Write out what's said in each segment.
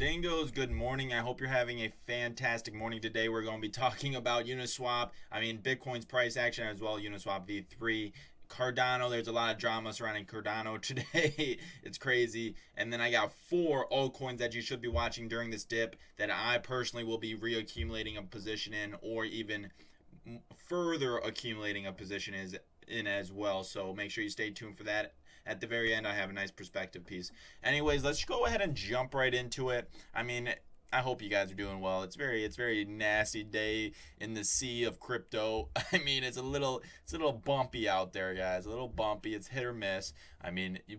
Dingoos, good morning. I hope you're having a fantastic morning today. We're going to be talking about Uniswap. Bitcoin's price action as well, Uniswap V3. Cardano, there's a lot of drama surrounding Cardano today. It's crazy. And then I got 4 altcoins that you should be watching during this dip that I personally will be reaccumulating a position in, or even further accumulating a position in as well. So make sure you stay tuned for that. At the very end, I have a nice perspective piece. Anyways, let's go ahead and jump right into it. I hope you guys are doing well. It's very nasty day in the sea of crypto. It's a little bumpy out there, guys. A little bumpy. It's hit or miss.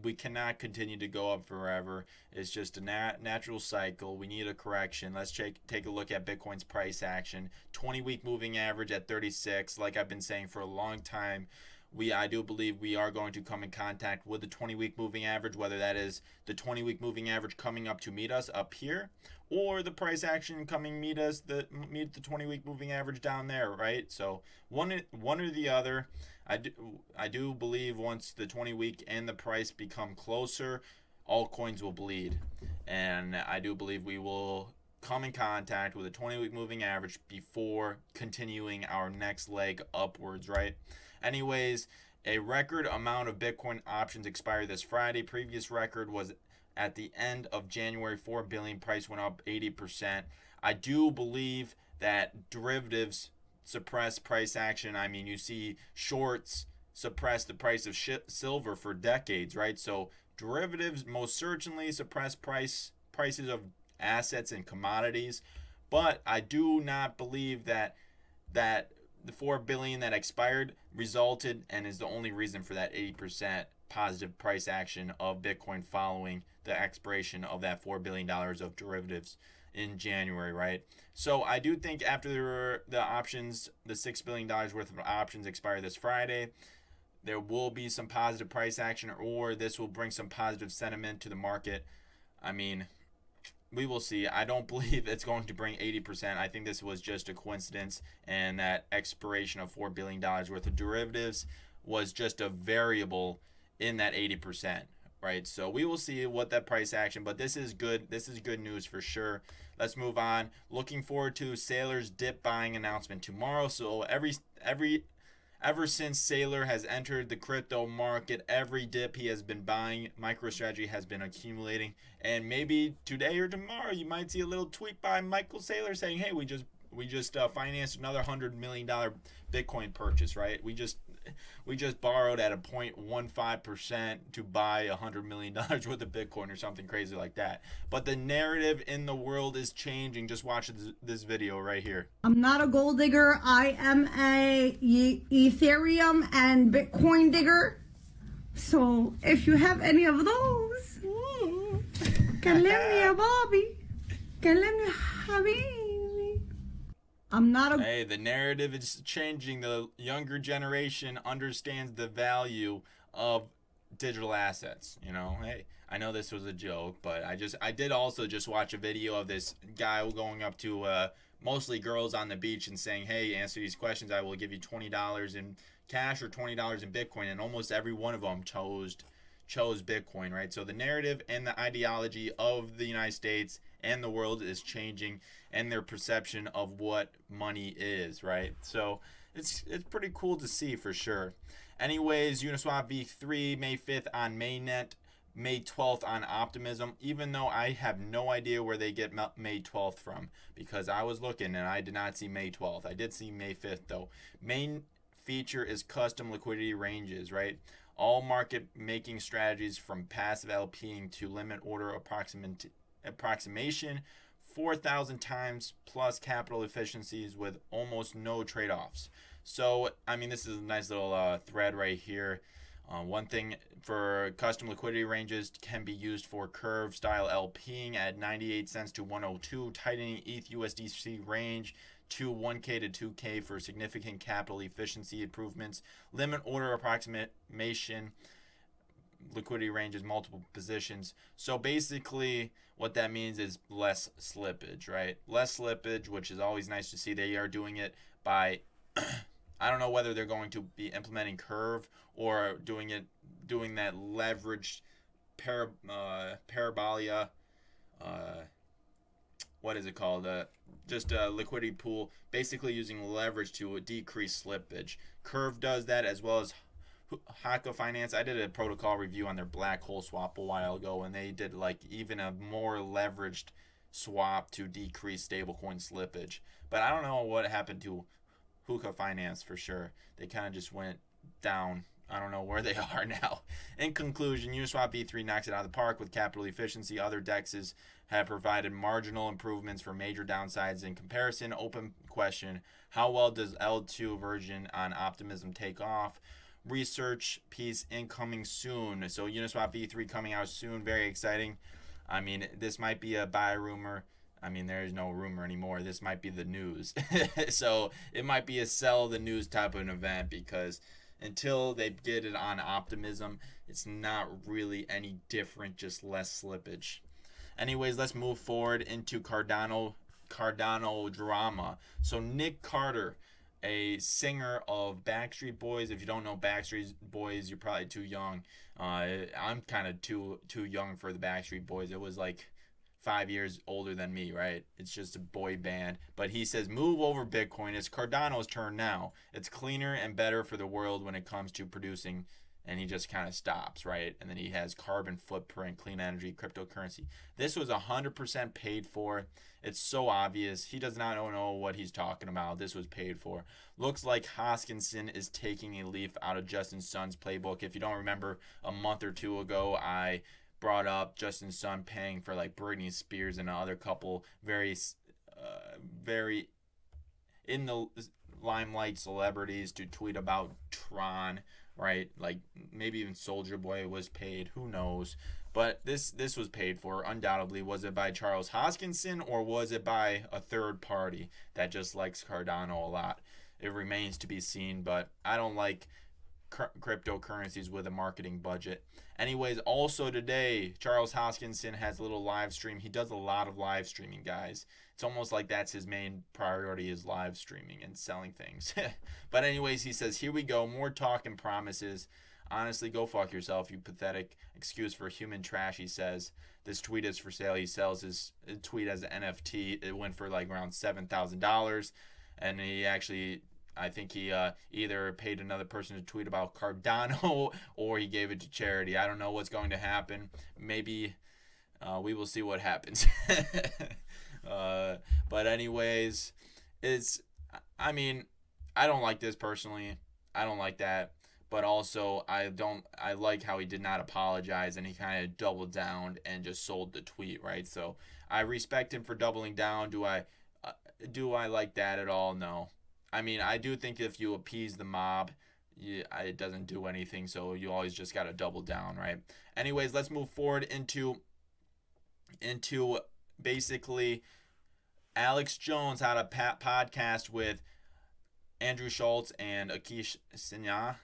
We cannot continue to go up forever. It's just a natural cycle. We need a correction. Let's take a look at Bitcoin's price action. 20-week moving average at 36. Like I've been saying for a long time, I do believe we are going to come in contact with the 20-week moving average, whether that is the 20-week moving average coming up to meet us up here, or the price action coming meet the 20-week moving average down there, right? So one or the other. I do believe once the 20-week and the price become closer, altcoins will bleed, and I do believe we will come in contact with a 20-week moving average before continuing our next leg upwards, right? Anyways, a record amount of Bitcoin options expired this Friday. Previous record was at the end of January, 4 billion. Price went up 80%. I do believe that derivatives suppress price action. You see shorts suppress the price of silver for decades, right? So derivatives most certainly suppress prices of assets and commodities, but I do not believe that the 4 billion that expired resulted and is the only reason for that 80% positive price action of Bitcoin following the expiration of that $4 billion of derivatives in January, right? So I do think after the options, the $6 billion worth of options expire this Friday, there will be some positive price action, or this will bring some positive sentiment to the market. We will see. I don't believe it's going to bring 80%. I think this was just a coincidence, and that expiration of $4 billion worth of derivatives was just a variable in that 80%, right? So we will see what that price action, but this is good. This is good news for sure. Let's move on. Looking forward to Saylor's dip buying announcement tomorrow. So ever since Saylor has entered the crypto market, every dip he has been buying, MicroStrategy has been accumulating. And maybe today or tomorrow, you might see a little tweet by Michael Saylor saying, "Hey, we just financed another $100 million Bitcoin purchase, right? We just borrowed at a 0.15% to buy $100 million worth of Bitcoin," or something crazy like that. But the narrative in the world is changing. Just watch this video right here. I'm not a gold digger. I am a Ethereum and Bitcoin digger. So if you have any of those, can lend me a Bobby. Can lend me a Habibi. I'm not a... Hey, the narrative is changing. The younger generation understands the value of digital assets. Hey, I know this was a joke, but I did also just watch a video of this guy going up to mostly girls on the beach and saying, "Hey, answer these questions. I will give you $20 in cash or $20 in Bitcoin." And almost every one of them chose Bitcoin, right? So the narrative and the ideology of the United States and the world is changing, and their perception of what money is, right? So it's pretty cool to see for sure. Anyways, Uniswap V3 May 5th on Mainnet, May 12th on Optimism, even though I have no idea where they get May 12th from, because I was looking and I did not see May 12th. I did see May 5th though. Main feature is custom liquidity ranges, right? All market making strategies from passive LPing to limit order approximation, 4,000 times plus capital efficiencies with almost no trade-offs. So this is a nice little thread right here. One thing for custom liquidity ranges can be used for curve style LPing at 98 cents to 102, tightening ETH USDC range to 1K to 2K for significant capital efficiency improvements, limit order approximation, liquidity ranges, multiple positions. So basically what that means is less slippage, right? Less slippage, which is always nice to see. They are doing it by I don't know whether they're going to be implementing curve or doing that leveraged parabola what is it called? Just a liquidity pool, basically using leverage to decrease slippage. Curve does that, as well as Haka Finance. I did a protocol review on their black hole swap a while ago, and they did like even a more leveraged swap to decrease stablecoin slippage. But I don't know what happened to Haka Finance for sure. They kind of just went down. I don't know where they are now. In conclusion, Uniswap V3 knocks it out of the park with capital efficiency. Other DEXs have provided marginal improvements for major downsides. In comparison, open question, how well does L2 version on Optimism take off? Research piece incoming soon. So Uniswap V3 coming out soon. Very exciting. I mean, this might be a buy rumor. I mean, there is no rumor anymore. This might be the news. So it might be a sell the news type of an event, because until they get it on Optimism, it's not really any different, just less slippage. Anyways, let's move forward into Cardano drama. So Nick Carter, a singer of Backstreet Boys. If you don't know Backstreet Boys, you're probably too young. I'm kind of too young for the Backstreet Boys. It was like 5 years older than me, right? It's just a boy band. But he says, move over Bitcoin. It's Cardano's turn now. It's cleaner and better for the world when it comes to producing. And he just kind of stops, right? And then he has carbon footprint, clean energy, cryptocurrency. This was 100% paid for. It's so obvious. He does not know what he's talking about. This was paid for. Looks like Hoskinson is taking a leaf out of Justin Sun's playbook. If you don't remember, a month or two ago, I brought up Justin Sun paying for like Britney Spears and another couple very in the limelight celebrities to tweet about Tron, right? Like maybe even Soulja Boy was paid, who knows? But this was paid for undoubtedly. Was it by Charles Hoskinson, or was it by a third party that just likes Cardano a lot? It remains to be seen, but I don't like cryptocurrencies with a marketing budget. Anyways, also today, Charles Hoskinson has a little live stream. He does a lot of live streaming, guys. It's almost like that's his main priority, is live streaming and selling things. But anyways, he says, here we go, more talk and promises. Honestly, go fuck yourself, you pathetic excuse for human trash, he says. This tweet is for sale. He sells his tweet as an NFT. It went for like around $7,000. And he actually, I think he either paid another person to tweet about Cardano or he gave it to charity. I don't know what's going to happen. Maybe we will see what happens. But anyways, I mean, I don't like this personally. I don't like that. But also, I like how he did not apologize and he kind of doubled down and just sold the tweet, right? So I respect him for doubling down. Do I like that at all? No. I mean, I do think if you appease the mob, it doesn't do anything. So you always just got to double down, right? Anyways, let's move forward into basically Alex Jones had a podcast with Andrew Schultz and Akish Sinha.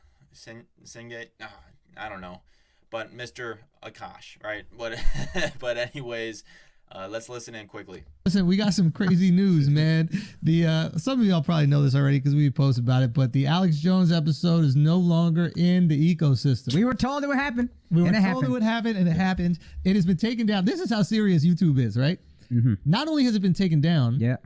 I don't know, but Mr. Akash, right? But anyways, let's listen in quickly. Listen, we got some crazy news, man. Some of y'all probably know this already because we posted about it, but the Alex Jones episode is no longer in the ecosystem. We were told it would happen. It would happen, and it happened. It has been taken down. This is how serious YouTube is, right? Mm-hmm. Not only has it been taken down, yeah.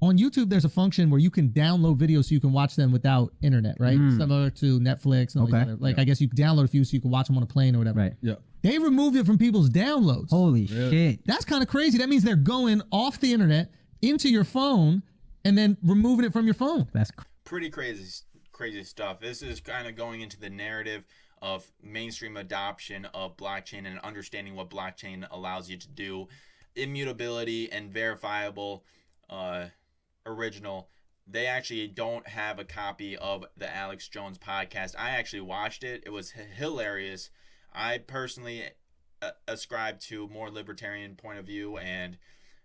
On YouTube, there's a function where you can download videos so you can watch them without internet, right? Similar to Netflix. And okay. I guess you can download a few so you can watch them on a plane or whatever. Right. Yeah. They removed it from people's downloads. Holy shit. That's kind of crazy. That means they're going off the internet into your phone and then removing it from your phone. That's pretty crazy stuff. This is kind of going into the narrative of mainstream adoption of blockchain and understanding what blockchain allows you to do. Immutability and verifiable original. They actually don't have a copy of the Alex Jones podcast. I actually watched it. It was hilarious. I personally ascribe to more libertarian point of view, and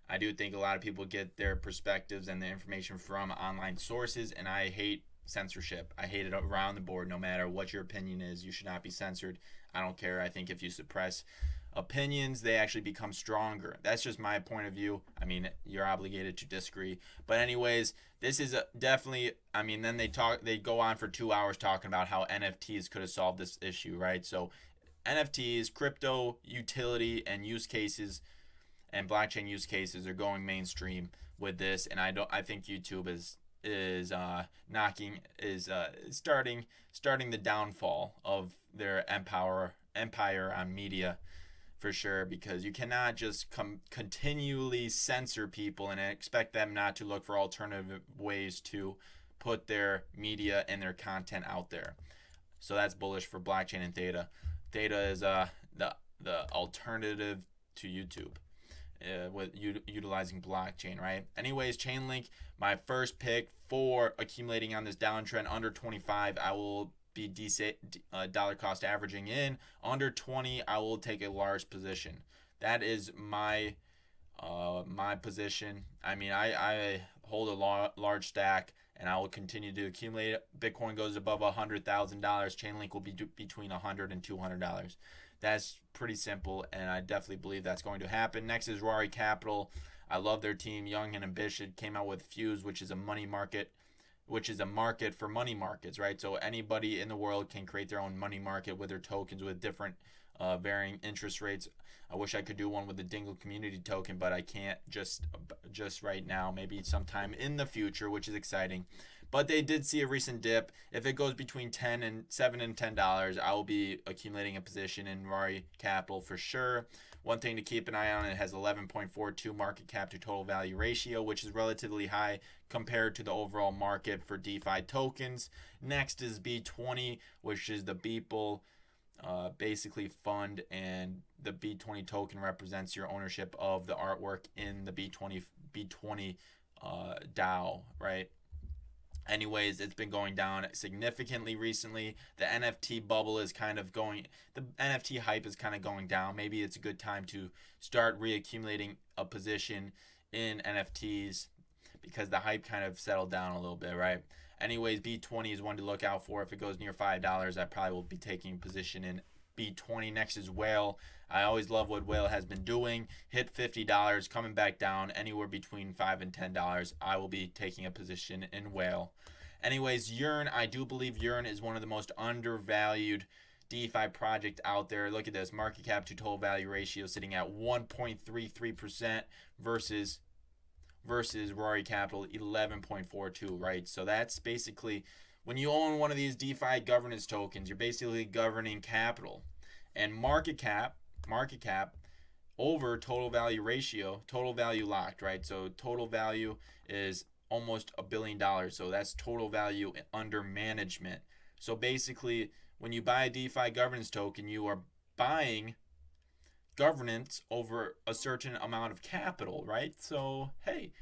I do think a lot of people get their perspectives and the information from online sources, and I hate censorship. I hate it around the board. No matter what your opinion is, you should not be censored. I don't care. I think if you suppress opinions, they actually become stronger. That's just my point of view. I mean, you're obligated to disagree. But anyways, this is definitely, I mean, then they go on for 2 hours talking about how NFTs could have solved this issue, right? So NFTs, crypto utility and use cases and blockchain use cases are going mainstream with this, and I think YouTube is starting the downfall of their empire on media, for sure, because you cannot just continually censor people and expect them not to look for alternative ways to put their media and their content out there. So that's bullish for blockchain and Theta. Theta is the alternative to YouTube with utilizing blockchain, right? Anyways, Chainlink, my first pick for accumulating on this downtrend under 25. I will be dollar cost averaging in. Under 20, I will take a large position. That is my position. I mean, I hold a large stack, and I will continue to accumulate it. Bitcoin goes above $100,000. Chainlink will be between $100 and $200. That's pretty simple, and I definitely believe that's going to happen. Next is Rory Capital. I love their team, young and ambitious. Came out with Fuse, which is a market for money markets, right? So anybody in the world can create their own money market with their tokens with different varying interest rates. I wish I could do one with the Dingooo community token, but I can't just right now. Maybe sometime in the future, which is exciting. But they did see a recent dip. If it goes between $7 and $10, I will be accumulating a position in Rory Capital for sure. One thing to keep an eye on, it has 11.42 market cap to total value ratio, which is relatively high compared to the overall market for DeFi tokens. Next is B20, which is the Beeple basically fund, and the B20 token represents your ownership of the artwork in the B20 DAO, right? Anyways, it's been going down significantly recently. The NFT bubble is the NFT hype is kind of going down. Maybe it's a good time to start reaccumulating a position in NFTs because the hype kind of settled down a little bit, right? Anyways, B20 is one to look out for. If it goes near $5, I probably will be taking a position in B20. Next is Whale. I always love what Whale has been doing. Hit $50, coming back down anywhere between $5 and $10. I will be taking a position in Whale. Anyways, Yearn. I do believe Yearn is one of the most undervalued DeFi project out there. Look at this. Market cap to total value ratio sitting at 1.33% versus Rory Capital 11.42, right? So that's basically, when you own one of these DeFi governance tokens, you're basically governing capital. And market cap over total value ratio, total value locked, right? So total value is almost $1 billion. So that's total value under management. So basically, when you buy a DeFi governance token, you are buying governance over a certain amount of capital, right? So hey,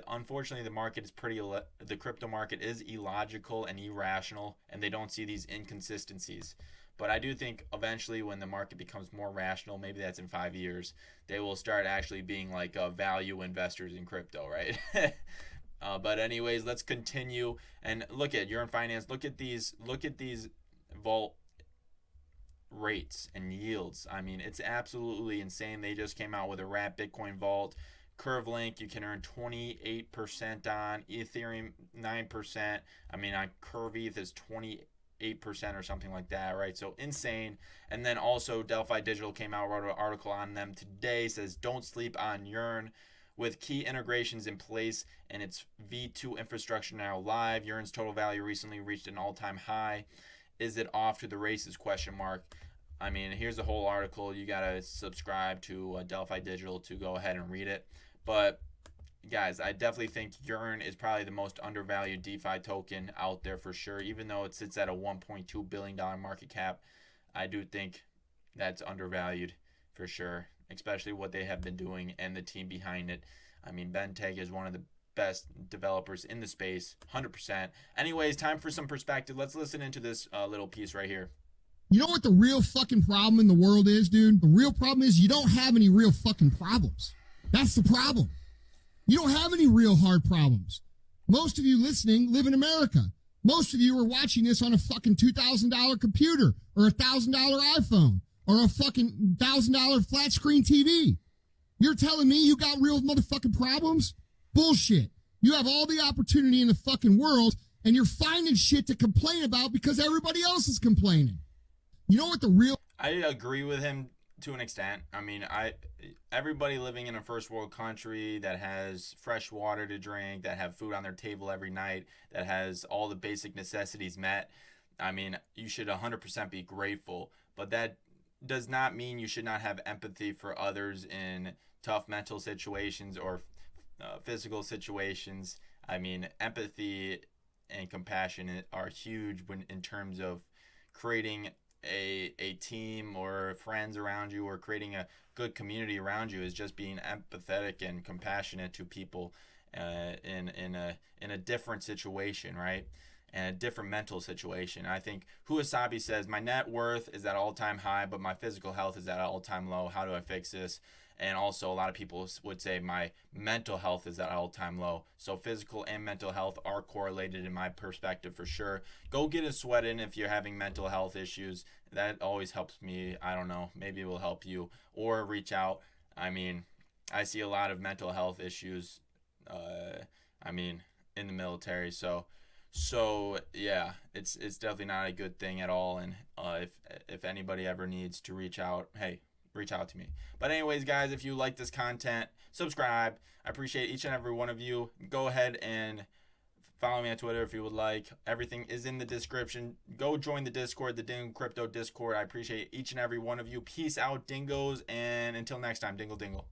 unfortunately the crypto market is illogical and irrational, and they don't see these inconsistencies. But I do think eventually, when the market becomes more rational, maybe that's in 5 years, they will start actually being like value investors in crypto, right? But anyways, let's continue and look at Yearn Finance. Look at these vault rates and yields. I mean, it's absolutely insane. They just came out with a wrap Bitcoin vault. CurveLink, you can earn 28% on. Ethereum 9%. I mean, on CurveETH is 28% or something like that, right? So insane. And then also Delphi Digital came out, wrote an article on them today, says don't sleep on Yearn. With key integrations in place and its V2 infrastructure now live, Yearn's total value recently reached an all-time high. Is it off to the races? ? I mean, here's the whole article. You gotta subscribe to Delphi Digital to go ahead and read it. But guys, I definitely think Yearn is probably the most undervalued DeFi token out there for sure. Even though it sits at a $1.2 billion market cap, I do think that's undervalued for sure, especially what they have been doing and the team behind it. I mean, Benteg is one of the best developers in the space, 100%. Anyways, time for some perspective. Let's listen into this little piece right here. You know what the real fucking problem in the world is, dude? The real problem is you don't have any real fucking problems. That's the problem. You don't have any real hard problems. Most of you listening live in America. Most of you are watching this on a fucking $2,000 computer or a $1,000 iPhone or a fucking $1,000 flat screen TV. You're telling me you got real motherfucking problems? Bullshit. You have all the opportunity in the fucking world, and you're finding shit to complain about because everybody else is complaining. You know what the real... I agree with him To an extent. I mean, everybody living in a first world country that has fresh water to drink, that have food on their table every night, that has all the basic necessities met. I mean, you should 100% be grateful, but that does not mean you should not have empathy for others in tough mental situations or physical situations. I mean, empathy and compassion are huge when in terms of creating a team or friends around you, or creating a good community around you, is just being empathetic and compassionate to people in a different situation, right? And a different mental situation. I think Huasabi says, my net worth is at all-time high, but my physical health is at all-time low. How do I fix this? And also, a lot of people would say my mental health is at all-time low. So physical and mental health are correlated in my perspective for sure. Go get a sweat in if you're having mental health issues. That always helps me. I don't know. Maybe it will help you. Or reach out. I mean, I see a lot of mental health issues, in the military. So yeah, it's definitely not a good thing at all. And if anybody ever needs to reach out, hey, reach out to me. But anyways, guys, if you like this content, subscribe. I appreciate each and every one of you. Go ahead and follow me on Twitter if you would like. Everything is in the description. Go join the Discord, the Dingo Crypto Discord. I appreciate each and every one of you. Peace out, dingoes, and until next time, dingle dingle.